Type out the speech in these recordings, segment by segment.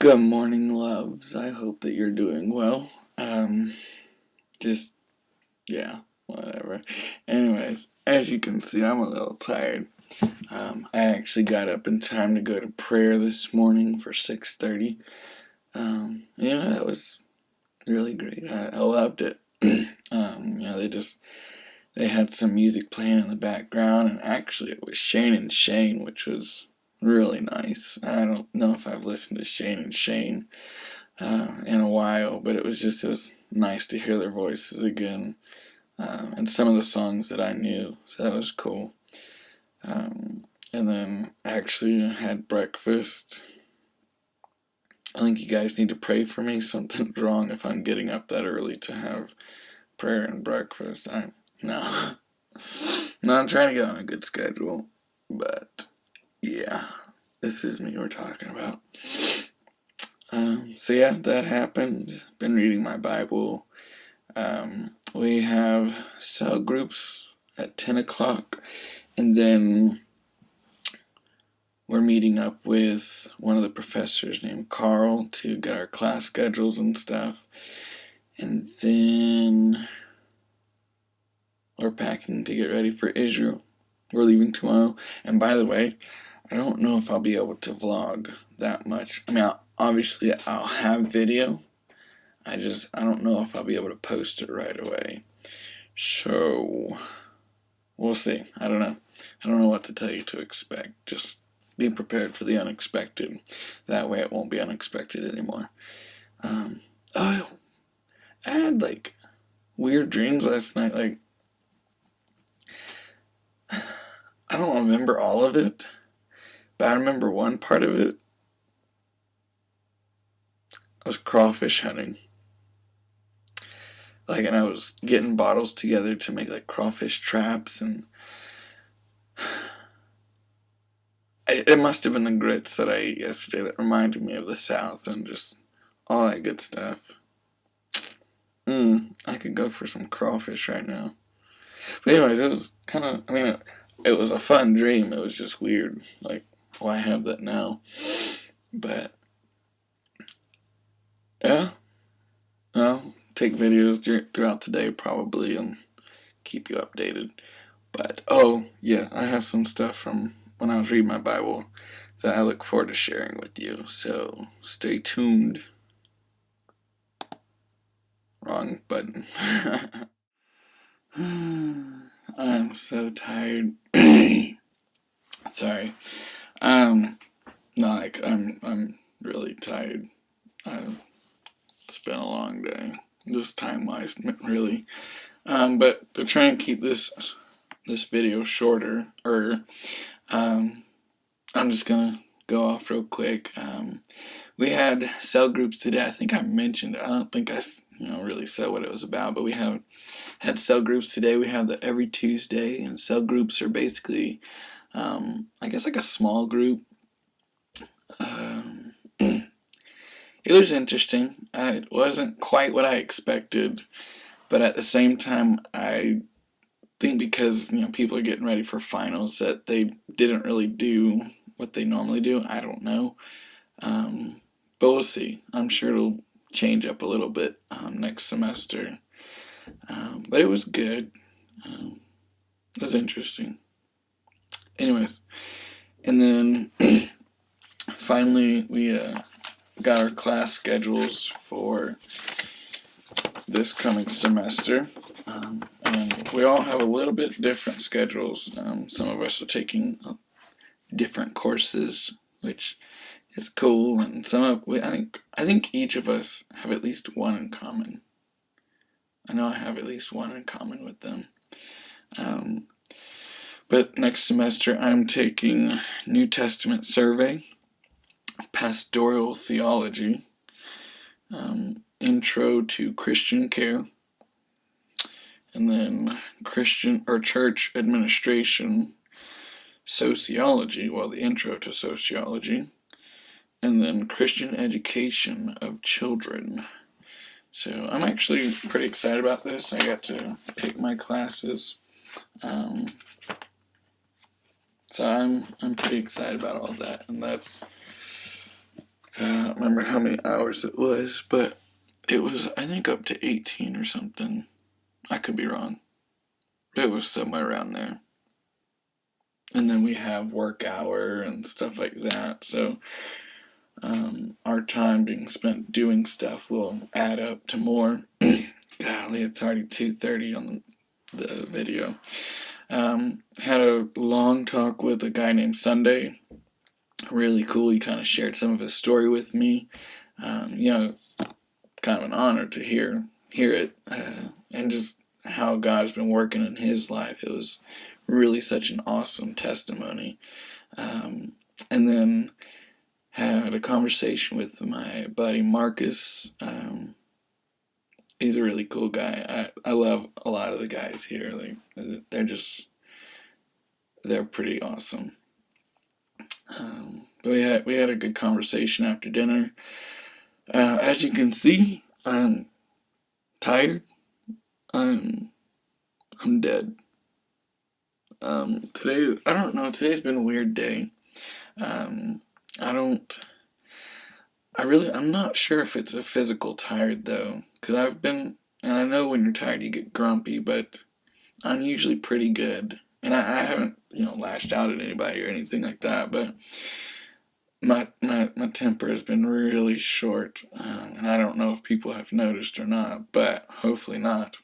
Good morning, loves. I hope that you're doing well. Just, yeah, whatever. Anyways, as you can see, I'm a little tired. I actually got up in time to go to prayer this morning for 6:30. That was really great. I loved it. They had some music playing in the background, and actually it was Shane and Shane, which was really nice. I don't know if I've listened to Shane and Shane in a while, but it was nice to hear their voices again, and some of the songs that I knew, so that was cool. And then actually I had breakfast. I think you guys need to pray for me. Something's wrong if I'm getting up that early to have prayer and breakfast. No. No, I'm trying to get on a good schedule, but yeah, this is me we're talking about. So yeah, that happened. Been reading my Bible. We have cell groups at 10 o'clock, and then we're meeting up with one of the professors named Carl to get our class schedules and stuff. And then we're packing to get ready for Israel. We're leaving tomorrow. And by the way, I don't know if I'll be able to vlog that much. I mean, obviously I'll have video. I don't know if I'll be able to post it right away. So, we'll see. I don't know. I don't know what to tell you to expect. Just be prepared for the unexpected. That way it won't be unexpected anymore. I had weird dreams last night. I don't remember all of it, but I remember one part of it. I was crawfish hunting. And I was getting bottles together to make crawfish traps, and it must have been the grits that I ate yesterday that reminded me of the South and just all that good stuff. I could go for some crawfish right now. But anyways, it was it was a fun dream. It was just weird. Why have that now? But, yeah. I'll take videos throughout the day probably and keep you updated. But, oh, yeah, I have some stuff from when I was reading my Bible that I look forward to sharing with you. So, stay tuned. Wrong button. I'm so tired. Sorry. No, I'm really tired. It's been a long day, just time-wise, really. But to try and keep this video shorter, I'm just gonna go off real quick. We had cell groups today. I think I mentioned it. I don't think I really said what it was about, but we had cell groups today. We have the every Tuesday, and cell groups are basically, I guess, a small group. It was interesting. It wasn't quite what I expected, but at the same time, I think because people are getting ready for finals that they didn't really do what they normally do. I don't know, but we'll see. I'm sure it'll change up a little bit next semester, but it was good. It was interesting. Anyways, and then finally we got our class schedules for this coming semester, and we all have a little bit different schedules. Some of us are taking different courses, which is cool, and I think each of us have at least one in common. I know I have at least one in common with them. But next semester I'm taking New Testament survey, pastoral theology, intro to Christian care, and then Christian or church administration, sociology, the intro to sociology, and then Christian education of children. So I'm actually pretty excited about this. I got to pick my classes. So I'm pretty excited about all that, and that I don't remember how many hours it was, but it was, I think, up to 18 or something. I could be wrong. It was somewhere around there. And then we have work hour and stuff like that. So our time being spent doing stuff will add up to more. Golly, it's already 2:30 on the video. Had a long talk with a guy named Sunday. Really cool. He kind of shared some of his story with me. Kind of an honor to hear it, and just how God's been working in his life. It was really such an awesome testimony. And then had a conversation with my buddy Marcus. He's a really cool guy. I love a lot of the guys here. Like they're pretty awesome. But we had a good conversation after dinner. As you can see, I'm tired. I'm dead. Today, I don't know. Today's been a weird day. I'm not sure if it's a physical tired though, because and I know when you're tired you get grumpy, but I'm usually pretty good, and I haven't lashed out at anybody or anything like that, but my temper has been really short, and I don't know if people have noticed or not, but hopefully not.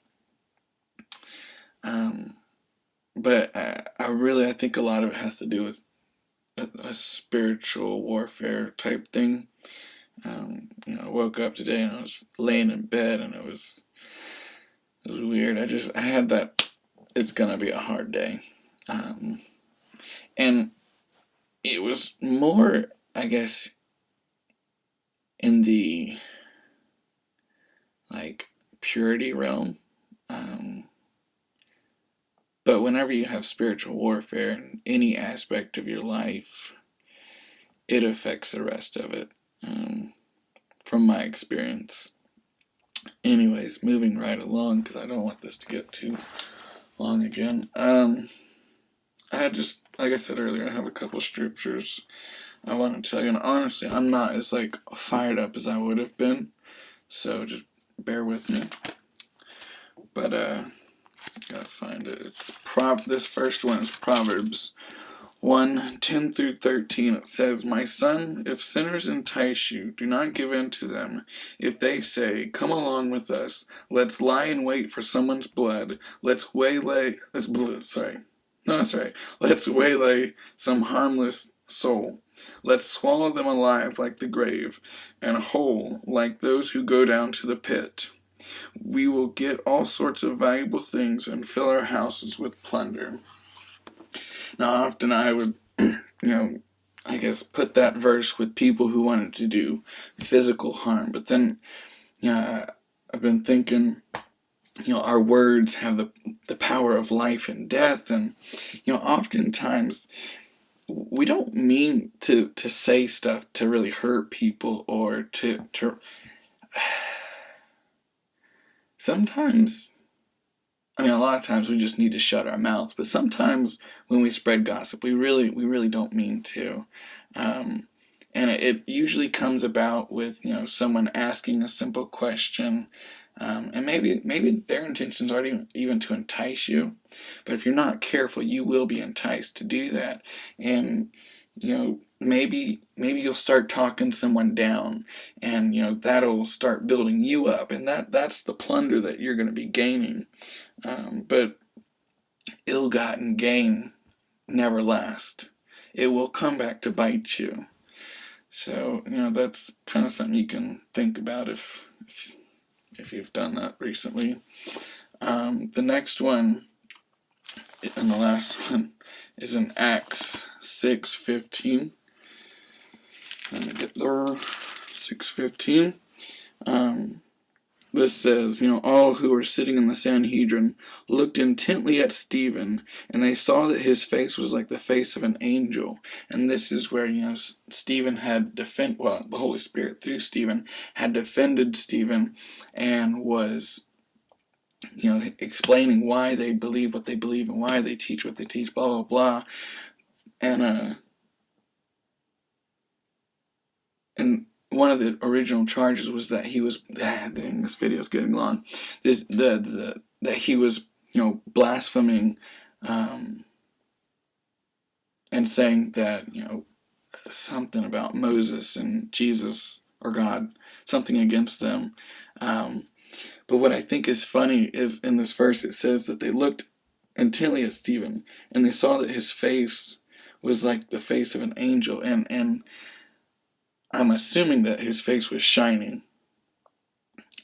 But I think a lot of it has to do with a spiritual warfare type thing. I woke up today and I was laying in bed and it was weird. I had that it's gonna be a hard day, and it was more, I guess, in the like purity realm. But whenever you have spiritual warfare in any aspect of your life, it affects the rest of it, from my experience. Anyways, moving right along, because I don't want this to get too long again. I had just, like I said earlier, I have a couple scriptures I want to tell you, and honestly, I'm not as fired up as I would have been, so just bear with me. But gotta find it. This first one is Proverbs 1:10 through 13. It says, "My son, if sinners entice you, do not give in to them. If they say, 'Come along with us, let's lie in wait for someone's blood, let's waylay some harmless soul. Let's swallow them alive like the grave, and whole like those who go down to the pit. We will get all sorts of valuable things and fill our houses with plunder.'" Now, often I would, I guess put that verse with people who wanted to do physical harm. But then, I've been thinking, our words have the power of life and death. And, oftentimes we don't mean to say stuff to really hurt people or to sometimes, a lot of times we just need to shut our mouths, but sometimes when we spread gossip, we really don't mean to. And it usually comes about with, someone asking a simple question, and maybe their intentions aren't even to entice you, but if you're not careful, you will be enticed to do that. And, maybe you'll start talking someone down, and that'll start building you up, and that's the plunder that you're going to be gaining. But ill-gotten gain never lasts. It will come back to bite you. So that's kind of something you can think about if you've done that recently. The next one and the last one is in Acts 6:15. Let me get there. 6:15. This says, all who were sitting in the Sanhedrin looked intently at Stephen, and they saw that his face was like the face of an angel. And this is where, Stephen had the Holy Spirit through Stephen had defended Stephen and was, explaining why they believe what they believe and why they teach what they teach, blah, blah, blah. And one of the original charges was that he was, dang, this video is getting long. That he was, blaspheming, and saying that, something about Moses and Jesus or God, something against them. But what I think is funny is in this verse it says that they looked intently at Stephen and they saw that his face was like the face of an angel, and I'm assuming that his face was shining.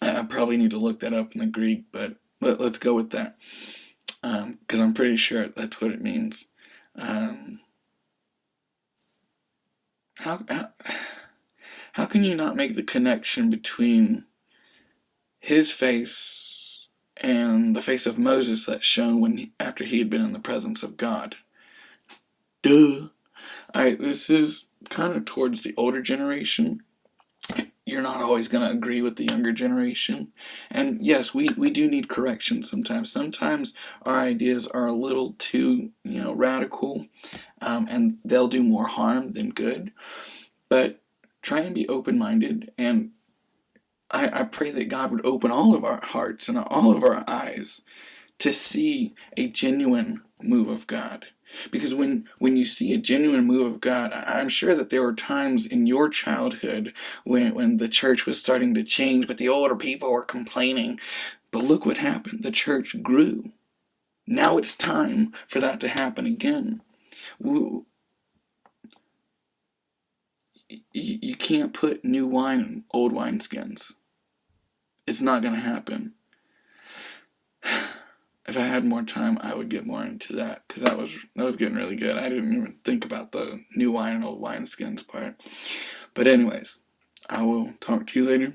I probably need to look that up in the Greek, but let's go with that, because I'm pretty sure that's what it means. Um, how, how how can you not make the connection between his face and the face of Moses that's shown after he had been in the presence of God? Duh. Alright, this is kind of towards the older generation. You're not always going to agree with the younger generation. And yes, we do need correction sometimes. Sometimes our ideas are a little too, radical, and they'll do more harm than good. But try and be open-minded, and I pray that God would open all of our hearts and all of our eyes to see a genuine move of God. Because when you see a genuine move of God, I'm sure that there were times in your childhood when the church was starting to change, but the older people were complaining. But look what happened. The church grew. Now it's time for that to happen again. You can't put new wine in old wineskins. It's not going to happen. If I had more time, I would get more into that, because that was getting really good. I didn't even think about the new wine and old wineskins part. But anyways, I will talk to you later.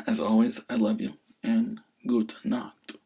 As always, I love you, and gute Nacht.